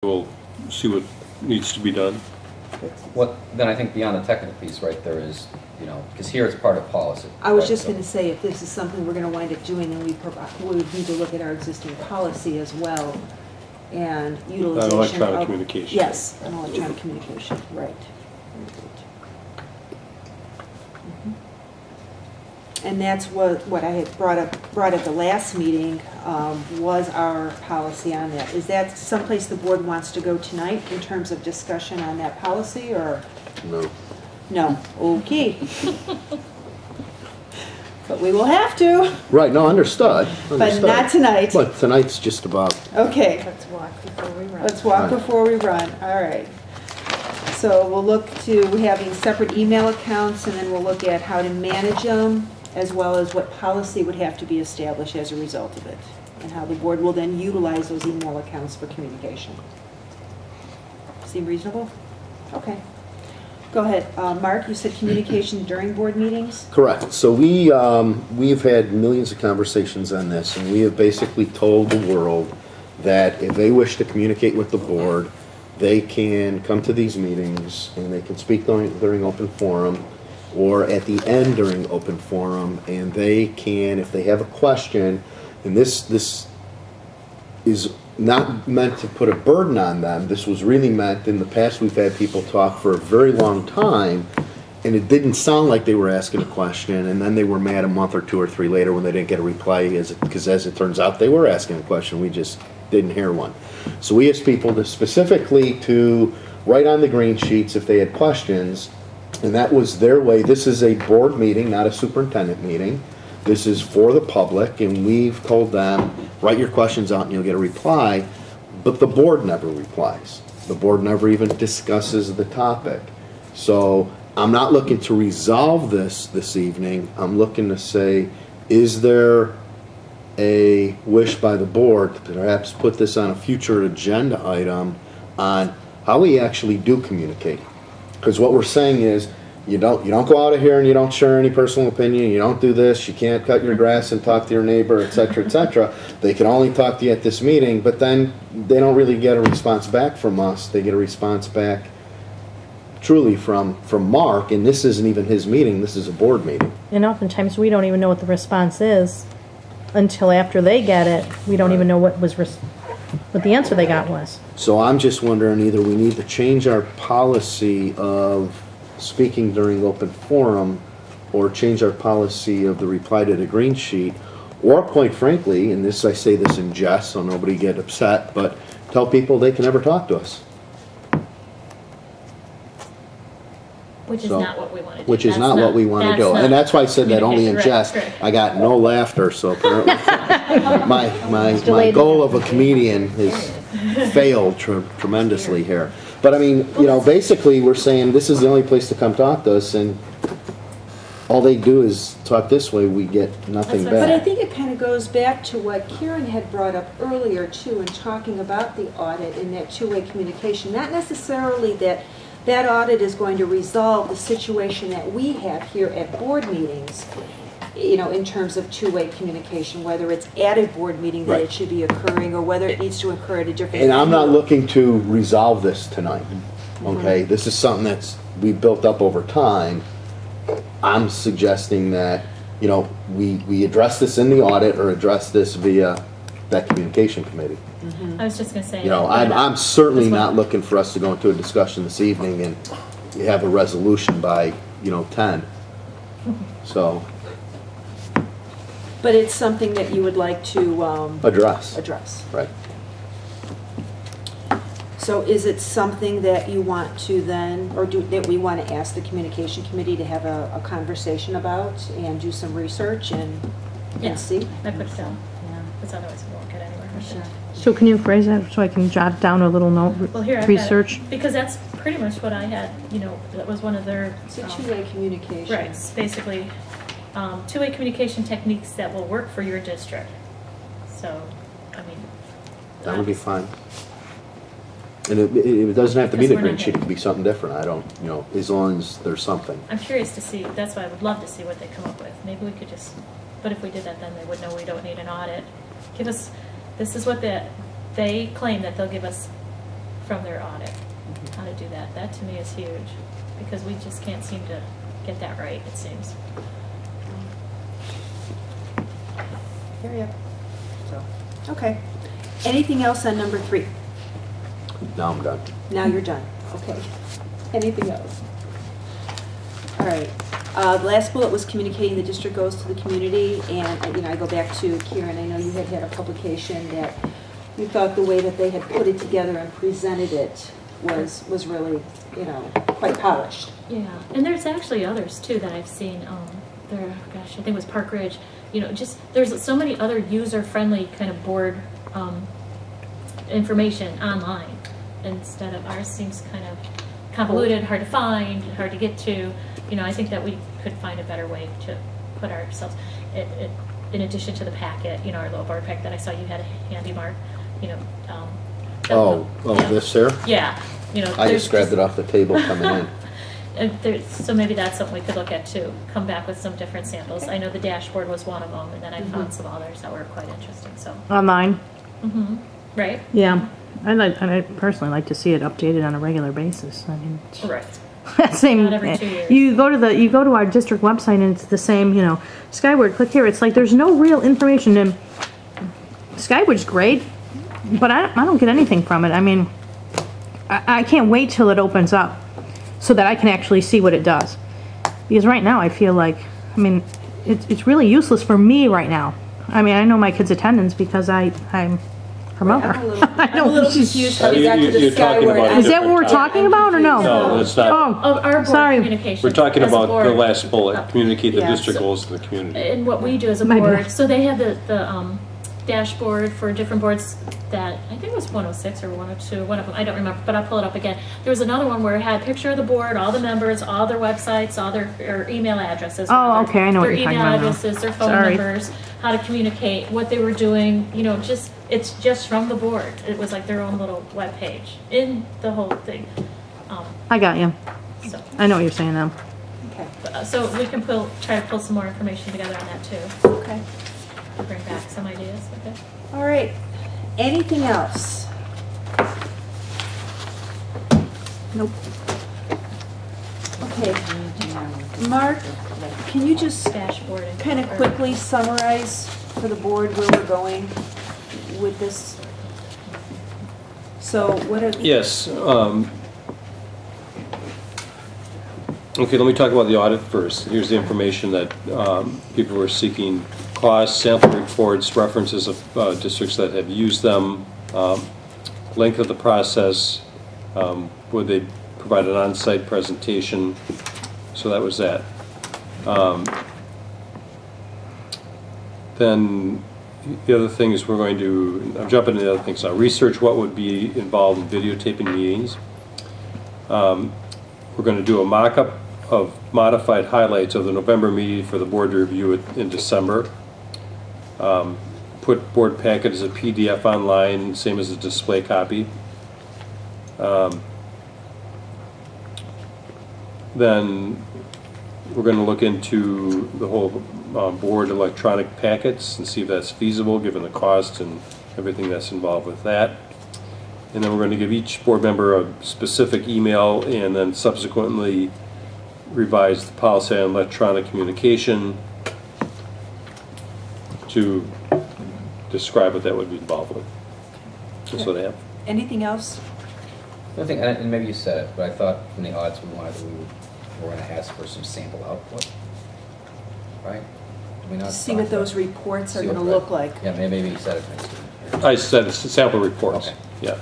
We'll see what needs to be done. Then I think beyond the technical piece, right, there is, because here it's part of policy. I was right? just going to say, if this is something we're going to wind up doing, then we would need to look at our existing policy as well, and utilization electronic of, communication. Yes, and electronic communication, right. And that's what I had brought at the last meeting, was our policy on that. Is that someplace the board wants to go tonight in terms of discussion on that policy, or? No. No, okay. But we will have to. Right, no, understood. But not tonight. But tonight's just about... Okay. Let's walk before we run. Let's walk before we run, all right. So we'll look to having separate email accounts, and then we'll look at how to manage them, as well as what policy would have to be established as a result of it, and how the board will then utilize those email accounts for communication. Seem reasonable? Okay. Go ahead. Mark, you said communication during board meetings? Correct. So we've had millions of conversations on this, and we have basically told the world that if they wish to communicate with the board, they can come to these meetings, and they can speak during open forum, or at the end during open forum, and they can, if they have a question, and this is not meant to put a burden on them. This was really meant, in the past we've had people talk for a very long time, and it didn't sound like they were asking a question, and then they were mad a month or two or three later when they didn't get a reply, because as it turns out they were asking a question, we just didn't hear one. So we asked people to specifically to write on the green sheets if they had questions, and that was their way. This is a board meeting, not a superintendent meeting. This is for the public, and we've told them, write your questions out and you'll get a reply, but the board never replies. The board never even discusses the topic. So I'm not looking to resolve this evening. I'm looking to say, is there a wish by the board to perhaps put this on a future agenda item on how we actually do communicate? Because what we're saying is, you don't go out of here and you don't share any personal opinion, you don't do this, you can't cut your grass and talk to your neighbor, etc., etc. They can only talk to you at this meeting, but then they don't really get a response back from us. They get a response back truly from Mark, and this isn't even his meeting, this is a board meeting. And oftentimes we don't even know what the response is until after they get it. We don't even know what the answer they got was. So I'm just wondering, either we need to change our policy of speaking during open forum, or change our policy of the reply to the green sheet, or quite frankly, and this, I say this in jest so nobody get upset, but tell people they can never talk to us. Which is not what we want to do. Which is not what we want to do. And that's why I said that only in jest. I got no laughter, so apparently my goal of a comedian has failed tremendously here. But I mean, basically we're saying this is the only place to come talk to us, and all they do is talk this way, we get nothing back. But I think it kind of goes back to what Karen had brought up earlier too, in talking about the audit and that two-way communication. Not necessarily that audit is going to resolve the situation that we have here at board meetings, in terms of two-way communication, whether it's at a board meeting that it should be occurring, or whether it needs to occur at a different And I'm not looking to resolve this tonight, okay? This is something that's we built up over time. I'm suggesting that, we address this in the audit, or address this via that communication committee. I was just going to say, I'm certainly not looking for us to go into a discussion this evening and have a resolution by, 10. So. But it's something that you would like to address. Right. So is it something that you want to then, or that we want to ask the communication committee to have a conversation about and do some research and see? I put it down. Yeah, because otherwise we won't get anywhere. Sure. So can you phrase that so I can jot down a little note? Well, here, research. Because that's pretty much what I had. That was one of their. It's a two-way communication. Right. It's basically two-way communication techniques that will work for your district. So, I mean. That would be fine. And it doesn't have to be the green sheet. It could be something different. I don't, as long as there's something. I'm curious to see. That's why I would love to see what they come up with. Maybe we could just. But if we did that, then they would know we don't need an audit. Give us. This is what they claim that they'll give us from their audit, how to do that. That to me is huge, because we just can't seem to get that right, it seems. Carry up. So, okay. Anything else on number 3? Now I'm done. Now you're done. Okay. Anything else? All right. The last bullet was communicating the district goals to the community, and I go back to Kieran. I know you had a publication that you thought the way that they had put it together and presented it was really, quite polished. Yeah, and there's actually others too that I've seen. Gosh, I think it was Park Ridge. Just there's so many other user-friendly kind of board information online. Instead of ours seems kind of convoluted, hard to find, hard to get to. I think that we could find a better way to put ourselves, in addition to the packet, our little board packet that I saw you had handy, Mark. This there? Yeah. I just grabbed it off the table coming in. So maybe that's something we could look at too. Come back with some different samples. I know the dashboard was one of them, and then I found some others that were quite interesting. So Online. Right? Yeah. I personally like to see it updated on a regular basis. I mean, Right. same. Not every 2 years. You go to our district website and it's the same. Skyward. Click here. It's like there's no real information. And Skyward's great, but I don't get anything from it. I mean, I can't wait till it opens up so that I can actually see what it does. Because right now I feel like, it's really useless for me right now. I mean, I know my kids' attendance because I'm her mother. I'm a little confused how they got to the You're talking Skyward. about Is that what we're talking about or no? No, that's not. Oh, Of our board sorry. communication. We're talking as a about board. the last bullet, communicate the Yeah. district goals to the community. And what we do as a My board, bad. so they have the dashboard for different boards that, I think it was 106 or 102, one of them, I don't remember, but I'll pull it up again. There was another one where it had a picture of the board, all the members, all their websites, all their or email addresses. Oh, rather. okay, I know what you're talking about now. Their email addresses, their phone Sorry. numbers, how to communicate, what they were doing, it's just from the board. It was like their own little web page in the whole thing. I got you. So, I know what you're saying now. Okay. so we can try to pull some more information together on that too. Okay. Bring back some ideas. Okay. All right. Anything else? Nope. Okay. Mark, can you just Dashboard and kind of quickly summarize for the board where we're going with this? So what are... Yes. Okay, let me talk about the audit first. Here's the information that people were seeking: costs, sample reports, references of districts that have used them, length of the process, would they provide an on-site presentation. So that was that. Then the other things we're going to, I'm jumping into the other things now. Research what would be involved in videotaping meetings. We're going to do a mock-up of modified highlights of the November meeting for the board to review it in December. Put board packet as a PDF online, same as a display copy. Then we're going to look into the whole board electronic packets and see if that's feasible given the cost and everything that's involved with that. And then we're going to give each board member a specific email and then subsequently revise the policy on electronic communication to describe what that would be involved with. That's what I have. Anything else? The thing, and maybe you said it, but I thought from the audits we were going to ask for some sample output, right? Did we not See talk what about- those reports are See going to what- look like. Yeah, maybe you said it next to me. I said it's sample reports. Okay. Yeah.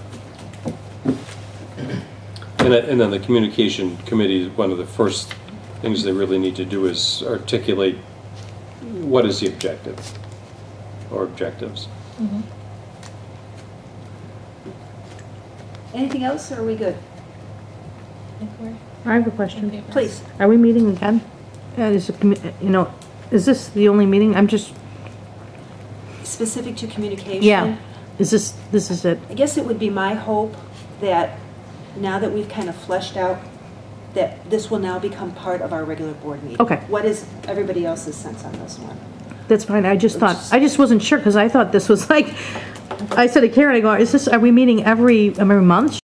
And then the communication committee, one of the first things they really need to do is articulate what is the objective or objectives. Mm-hmm. Anything else, or are we good? I have a question. Please. Are we meeting again? Is this the only meeting? I'm just, Specific to communication? yeah. This is it? I guess it would be my hope that now that we've kind of fleshed out, that this will now become part of our regular board meeting. Okay. What is everybody else's sense on this one? That's fine. I just wasn't sure because I thought this was like, I said to Karen, are we meeting every month?